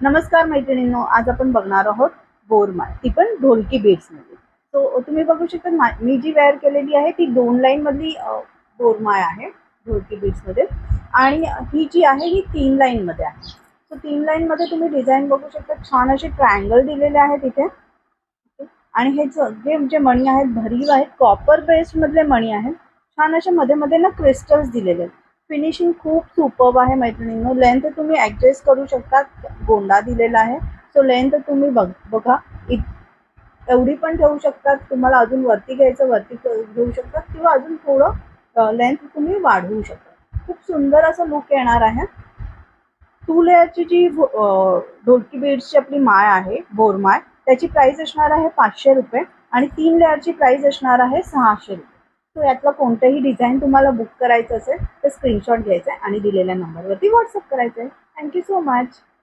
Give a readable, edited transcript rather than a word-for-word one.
नमस्कार मैत्रिणींनो, आज आपण बघणार आहोत बोरमाळ, ती पण ढोलकी बीड्स मध्ये. सो तुम्ही बघू शकता मी जी वेअर केलेली आहे ती 2 लाईन मधली बोरमाळ आहे ढोलकी बीड्स मध्ये, आणि ही जी आहे ही 3 लाईन मध्ये आहे. सो 3 लाईन मध्ये तुम्ही डिझाईन बघू शकता, छान असे ट्रायंगल दिलेले आहेत इथे. आणि हे सगळे जे मणी आहेत भरीव आहेत, कॉपर बेस्ड मधले मणी आहेत. छान असे मध्ये मध्ये ना क्रिस्टल्स दिलेले आहेत. फिनिशिंग खूप सुपर्ब आहे मैत्रिणींनो. लेंथ तुम्ही ऍडजस्ट करू शकता, गोंडा दिलेला आहे. सो लेंथ तुम्ही बघा एवढी पण ठेवू शकतात, तुम्हाला अजून वरती घ्यायचं वरती घेऊ शकतात, किंवा अजून थोडं लेंथ तुम्ही वाढवू शकता. खूप सुंदर असं लुक येणार आहे. 2 लेअरची जी ढोलकी बीड्सची आपली माळ आहे बोरमाळ, त्याची प्राइस असणार आहे 500 रुपये, आणि 3 लेअरची प्राइस असणार आहे 600 रुपये. सो यातलं कोणतंही डिझाईन तुम्हाला बुक करायचं असेल तर स्क्रीनशॉट घ्यायचा आहे आणि दिलेल्या नंबरवरती व्हॉट्सअप करायचं आहे. Thank you so much.